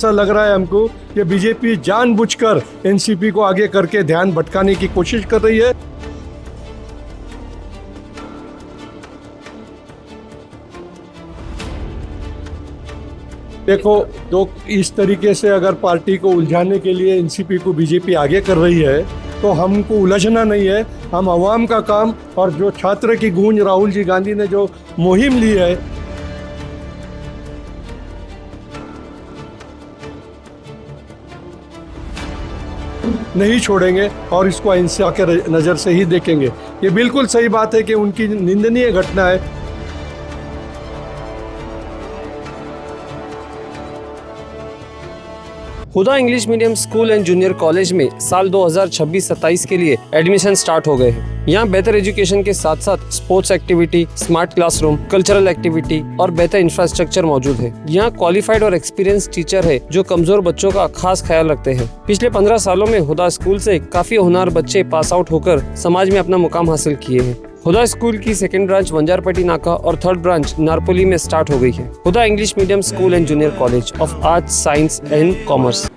ऐसा लग रहा है हमको कि बीजेपी जानबूझकर एनसीपी को आगे करके ध्यान भटकाने की कोशिश कर रही है। देखो, तो इस तरीके से अगर पार्टी को उलझाने के लिए एनसीपी को बीजेपी आगे कर रही है तो हमको उलझना नहीं है। हम आवाम का काम और जो छात्र की गूंज राहुल जी गांधी ने जो मुहिम ली है, नहीं छोड़ेंगे और इसको अहिंसा के नज़र से ही देखेंगे। ये बिल्कुल सही बात है कि उनकी निंदनीय घटना है। Huda English medium school and junior college में साल 2026-27 के लिए एडमिशन स्टार्ट हो गए हैं। यहाँ बेहतर एजुकेशन के साथ साथ sports activity, smart classroom, cultural activity और बेहतर इंफ्रास्ट्रक्चर मौजूद है। यहाँ क्वालिफाइड और एक्सपीरियंस टीचर है जो कमजोर बच्चों का खास ख्याल रखते हैं। पिछले 15 सालों में हुदा स्कूल से काफी होनहार बच्चे पास आउट होकर समाज में अपना मुकाम हासिल किए हैं। हुदा स्कूल की सेकंड ब्रांच वंजारपट्टी नाका और थर्ड ब्रांच नारपोली में स्टार्ट हो गई है। Huda English medium school and junior college of arts, science and commerce.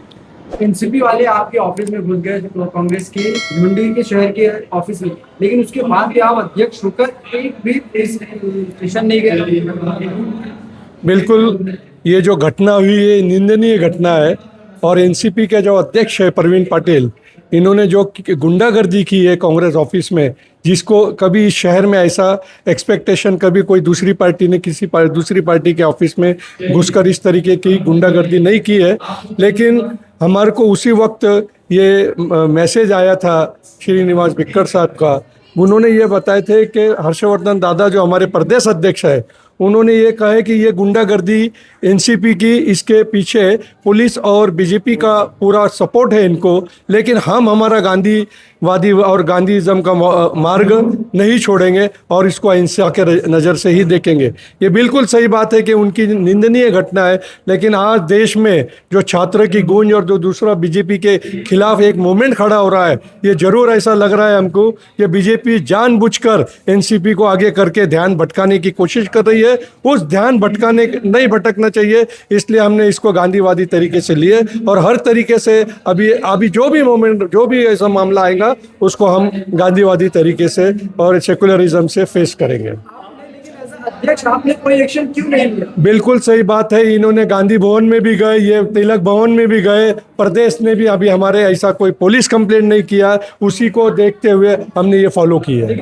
NCP वाले आपके ऑफिस में घुस गए कांग्रेस के ढूंढी के शहर के ऑफिस में, लेकिन उसके बाद भी आप अध्यक्ष होकर एक भी स्टेशन नहीं गए। बिल्कुल, ये जो घटना हुई है निंदनीय घटना है और एनसीपी के जो अध्यक्ष है प्रवीण पाटिल, इन्होंने जो गुंडागर्दी की है कांग्रेस ऑफिस में, जिसको कभी इस शहर में ऐसा एक्सपेक्टेशन कभी कोई दूसरी पार्टी ने दूसरी पार्टी के ऑफिस में घुसकर इस तरीके की गुंडागर्दी नहीं की है। लेकिन हमारे को उसी वक्त ये मैसेज आया था श्रीनिवास बिक्कर साहब का। उन्होंने ये बताए थे कि हर्षवर्धन दादा जो हमारे प्रदेश अध्यक्ष है, उन्होंने ये कहा है कि ये गुंडागर्दी एनसीपी की, इसके पीछे पुलिस और बीजेपी का पूरा सपोर्ट है इनको, लेकिन हम हमारा गांधीवादी और गांधीज़म का मार्ग नहीं छोड़ेंगे और इसको अहिंसा के नज़र से ही देखेंगे। ये बिल्कुल सही बात है कि उनकी निंदनीय घटना है, लेकिन आज देश में जो छात्र की गूंज और जो दूसरा बीजेपी के खिलाफ एक मूवमेंट खड़ा हो रहा है, ये जरूर ऐसा लग रहा है हमको कि बीजेपी जानबूझकर एनसीपी को आगे करके ध्यान भटकाने की कोशिश कर रही है। उस ध्यान भटकाने नहीं भटकना चाहिए, इसलिए हमने इसको गांधीवादी तरीके से लिए और हर तरीके से अभी जो भी मोमेंट, जो भी ऐसा मामला आएगा उसको हम गांधीवादी तरीके से और सेकुलरिज्म से फेस करेंगे। अध्यक्ष, आपने कोई एक्शन क्यों नहीं लिया? बिल्कुल सही बात है, इन्होंने गांधी भवन में भी गए, ये तिलक भवन में भी गए, प्रदेश ने भी अभी हमारे ऐसा कोई पुलिस कंप्लेंट नहीं किया। उसी को देखते हुए हमने ये फॉलो किया है।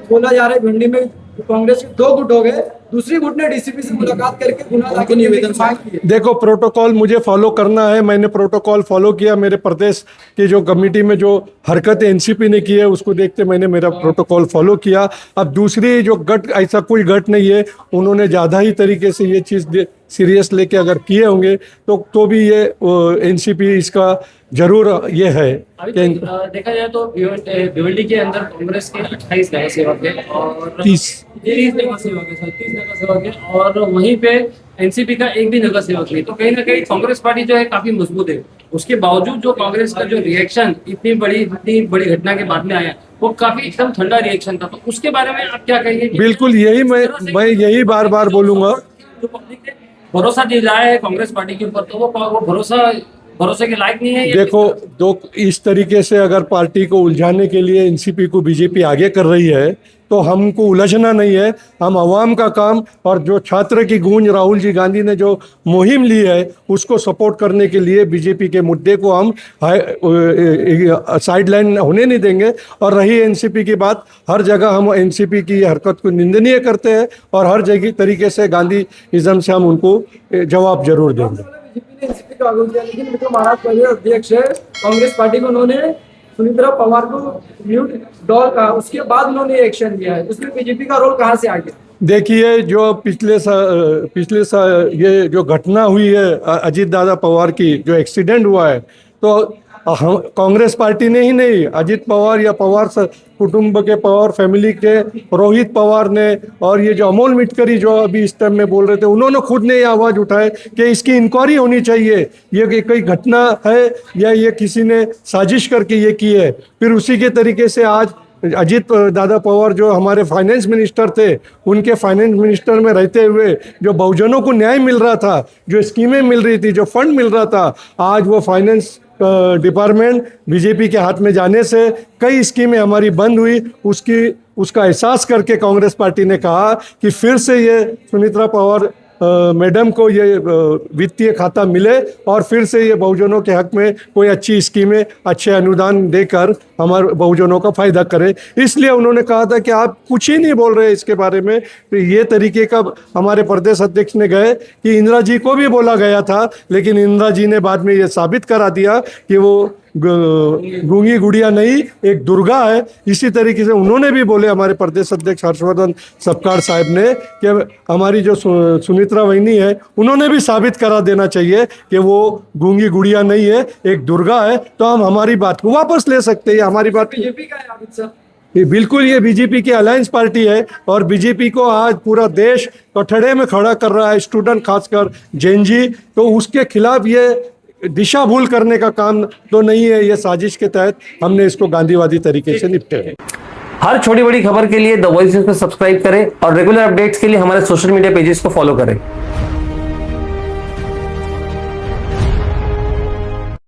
बोला जा रहा है भिंडी में कांग्रेस के 2 गुट हो गए, दूसरी गुट ने डीसीपी से मुलाकात करके गुनाह की निवेदन मांग की। देखो, प्रोटोकॉल मुझे फॉलो करना है, मैंने प्रोटोकॉल फॉलो किया। मेरे प्रदेश की जो कमेटी में जो हरकतें एनसीपी ने की है उसको देखते मैंने मेरा प्रोटोकॉल फॉलो किया। अब दूसरी जो गट, ऐसा कोई गट नहीं है, उन्होंने ज़्यादा ही तरीके से ये चीज़ सीरियस लेके अगर किए होंगे तो भी ये एनसीपी इसका जरूर ये है। देखा जाए तो भिवंडी के अंदर कांग्रेस के 28 नगर सेवक है और 30 नगर सेवक है और वहीं पे एनसीपी का एक भी नगर सेवक नहीं। तो कहीं ना कहीं कांग्रेस पार्टी जो है काफी मजबूत है। उसके बावजूद जो कांग्रेस का जो रिएक्शन इतनी बड़ी घटना के बाद में आया, वो काफी एकदम ठंडा रिएक्शन था। तो उसके बारे में आप क्या कहेंगे? बिल्कुल, यही मैं यही बार बार बोलूंगा। जो पब्लिक ने भरोसा दिलाया है कांग्रेस पार्टी के ऊपर, तो वो भरोसे के लायक नहीं है। देखो, तो इस तरीके से अगर पार्टी को उलझाने के लिए एनसीपी को बीजेपी आगे कर रही है तो हमको उलझना नहीं है। हम आवाम का काम और जो छात्र की गूंज राहुल जी गांधी ने जो मुहिम ली है उसको सपोर्ट करने के लिए बीजेपी के मुद्दे को हम साइड लाइन होने नहीं देंगे। और रही एनसीपी की बात, हर जगह हम एनसीपी की हरकत को निंदनीय करते हैं और हर जगह तरीके से गांधीइज्म से हम उनको जवाब जरूर देंगे। एनसीपी का आरोप किया, लेकिन मित्र महाराष्ट्र के अध्यक्ष है कांग्रेस पार्टी को, उन्होंने सुनीत्रा पवार को म्यूट डॉल कहा, उसके बाद उन्होंने एक्शन लिया है। उसमें बीजेपी का रोल कहाँ से आ गया? देखिए, जो पिछले साल ये जो घटना हुई है अजीत दादा पवार की, जो एक्सीडेंट हुआ है, तो कांग्रेस पार्टी ने ही नहीं, अजीत पवार या पवार कुटुंब के, पवार फैमिली के रोहित पवार ने और ये जो अमोल मिटकरी जो अभी इस टाइम में बोल रहे थे, उन्होंने खुद ने ये आवाज़ उठाए कि इसकी इंक्वायरी होनी चाहिए, ये कोई घटना है या ये किसी ने साजिश करके ये की है। फिर उसी के तरीके से आज अजीत दादा पवार जो हमारे फाइनेंस मिनिस्टर थे, उनके फाइनेंस मिनिस्टर में रहते हुए जो बहुजनों को न्याय मिल रहा था, जो स्कीमें मिल रही थी, जो फंड मिल रहा था, आज वो फाइनेंस डिपार्टमेंट बीजेपी के हाथ में जाने से कई स्कीमें हमारी बंद हुई। उसका एहसास करके कांग्रेस पार्टी ने कहा कि फिर से ये सुनीत्रा पवार मैडम को ये वित्तीय खाता मिले और फिर से ये बहुजनों के हक में कोई अच्छी स्कीमें, अच्छे अनुदान देकर हमारे बहुजनों का फायदा करे। इसलिए उन्होंने कहा था कि आप कुछ ही नहीं बोल रहे इसके बारे में। तो ये तरीके का हमारे प्रदेश अध्यक्ष ने गए कि इंदिरा जी को भी बोला गया था, लेकिन इंदिरा जी ने बाद में ये साबित करा दिया कि वो गूंगी गुड़िया नहीं, एक दुर्गा है। इसी तरीके से उन्होंने भी बोले, हमारे प्रदेश अध्यक्ष हर्षवर्धन सपकाळ साहब ने, कि हमारी जो सुमित्रा वहिनी है, उन्होंने भी साबित करा देना चाहिए कि वो गूंगी गुड़िया नहीं है, एक दुर्गा है, तो हम हमारी बात को वापस ले सकते हैं। हमारी बात बीजेपी का है अमित शाह। ये बिल्कुल, ये बीजेपी की अलायंस पार्टी है और बीजेपी को आज पूरा देश कठड़े में खड़ा कर रहा है, स्टूडेंट खासकर जैन जी। तो उसके खिलाफ ये दिशा भूल करने का काम तो नहीं है, ये साजिश के तहत हमने इसको गांधीवादी तरीके से निपटे हैं। हर छोटी बड़ी खबर के लिए द वॉइस न्यूज़ को सब्सक्राइब करें और रेगुलर अपडेट्स के लिए हमारे सोशल मीडिया पेजेस को फॉलो करें।